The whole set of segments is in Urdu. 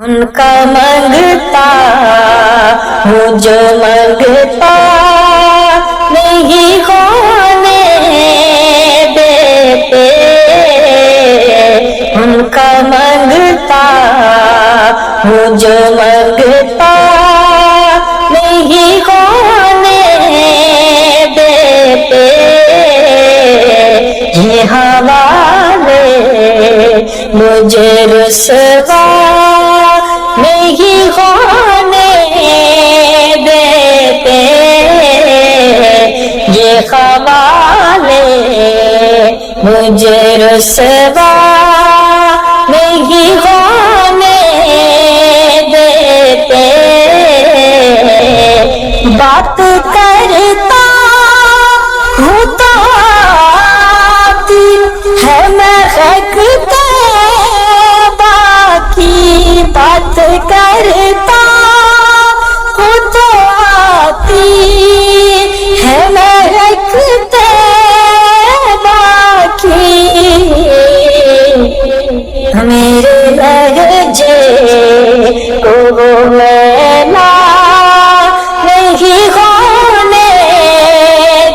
ان کا منگتا ہوں جو منگتا نہیں ہونے دیتے، ان کا منگتا ہوں جو منگتا نہیں ہونے دیتے، یہ حوالے مجھے رسوا نہیں ہونے دیتے، یہ حوالے مجھے رسوا نہیں ہونے دیتے، بات کرتا ہوں تو آتی ہے مہکتے باقی، بات کرتا ہوں تو آتی ہے مہکتے باقی، میرے لہجے کو میلا نہیں ہونے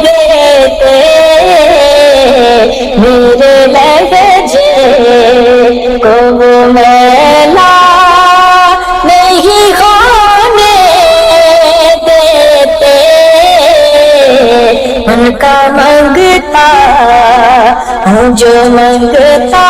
دیتے، میرے لہجے کو میلا نہیں ہونے دیتے، ان کا منگتا ہوں جو منگتا